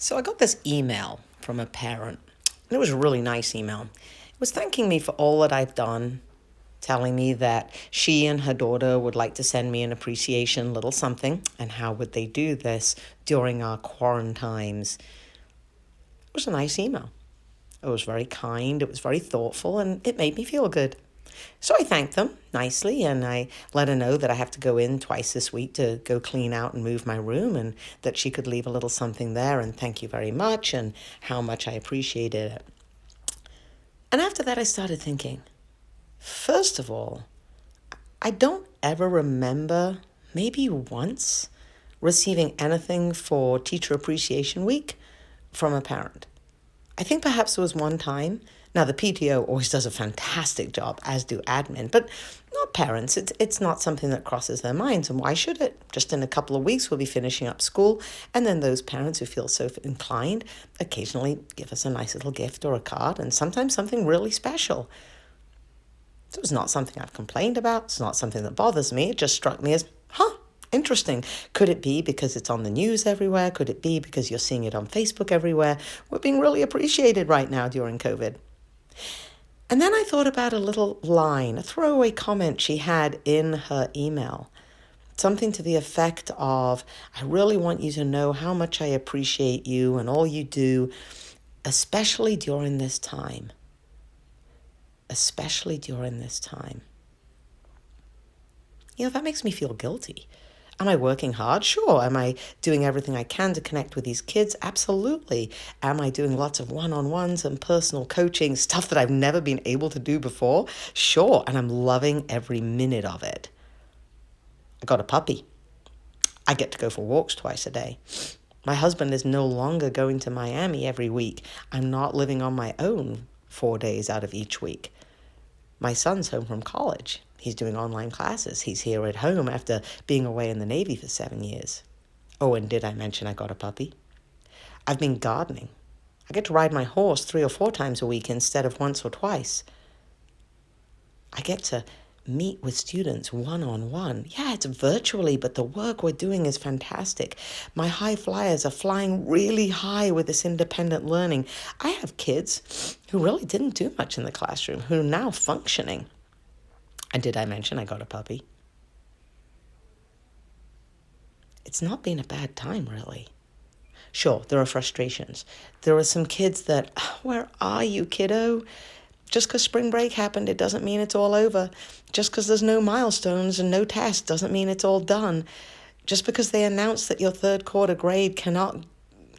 So I got this email from a parent, and it was a really nice email. It was thanking me for all that I've done, telling me that she and her daughter would like to send me an appreciation little something, and how would they do this during our quarantines. It was a nice email. It was very kind, it was very thoughtful, and it made me feel good. So I thanked them nicely and I let her know that I have to go in twice this week to go clean out and move my room, and that she could leave a little something there and thank you very much and how much I appreciated it. And after that, I started thinking, first of all, I don't ever remember, maybe once, receiving anything for Teacher Appreciation Week from a parent. I think perhaps there was one time. Now, the PTO always does a fantastic job, as do admin, but not parents. It's not something that crosses their minds, and why should it? Just in a couple of weeks, we'll be finishing up school, and then those parents who feel so inclined occasionally give us a nice little gift or a card, and sometimes something really special. So it's not something I've complained about. It's not something that bothers me. It just struck me as, interesting. Could it be because it's on the news everywhere? Could it be because you're seeing it on Facebook everywhere? We're being really appreciated right now during COVID. And then I thought about a little line, a throwaway comment she had in her email. Something to the effect of, I really want you to know how much I appreciate you and all you do, especially during this time. Especially during this time. That makes me feel guilty. Am I working hard? Sure. Am I doing everything I can to connect with these kids? Absolutely. Am I doing lots of one-on-ones and personal coaching, stuff that I've never been able to do before? Sure. And I'm loving every minute of it. I got a puppy. I get to go for walks twice a day. My husband is no longer going to Miami every week. I'm not living on my own 4 days out of each week. My son's home from college. He's doing online classes. He's here at home after being away in the Navy for 7 years. Oh, and did I mention I got a puppy? I've been gardening. I get to ride my horse 3 or 4 times a week instead of once or twice. I get to meet with students one-on-one. Yeah, it's virtually, but the work we're doing is fantastic. My high flyers are flying really high with this independent learning. I have kids who really didn't do much in the classroom, who are now functioning. And did I mention I got a puppy? It's not been a bad time, really. Sure, there are frustrations. There are some kids that, where are you, kiddo? Just because spring break happened, it doesn't mean it's all over. Just because there's no milestones and no tests doesn't mean it's all done. Just because they announced that your third quarter grade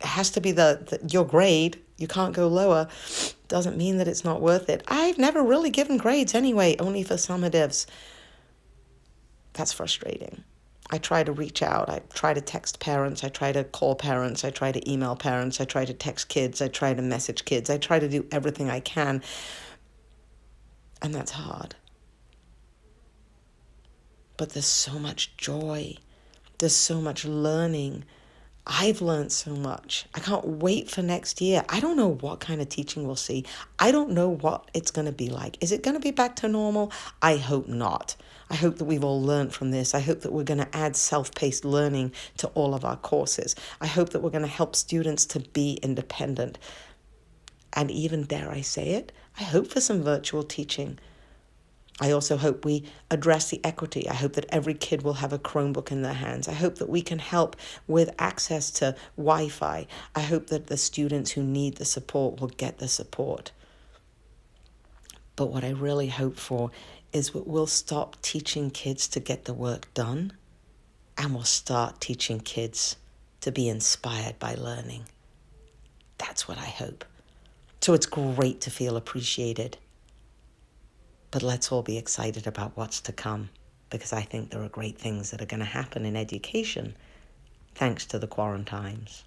has to be your grade, you can't go lower, doesn't mean that it's not worth it. I've never really given grades anyway, only for summatives. That's frustrating. I try to reach out. I try to text parents. I try to call parents. I try to email parents. I try to text kids. I try to message kids. I try to do everything I can. And that's hard. But there's so much joy. There's so much learning. I've learned so much. I can't wait for next year. I don't know what kind of teaching we'll see. I don't know what it's going to be like. Is it going to be back to normal? I hope not. I hope that we've all learned from this. I hope that we're going to add self-paced learning to all of our courses. I hope that we're going to help students to be independent. And even, dare I say it, I hope for some virtual teaching. I also hope we address the equity. I hope that every kid will have a Chromebook in their hands. I hope that we can help with access to Wi-Fi. I hope that the students who need the support will get the support. But what I really hope for is that we'll stop teaching kids to get the work done, and we'll start teaching kids to be inspired by learning. That's what I hope. So it's great to feel appreciated. But let's all be excited about what's to come, because I think there are great things that are going to happen in education thanks to the quarantines.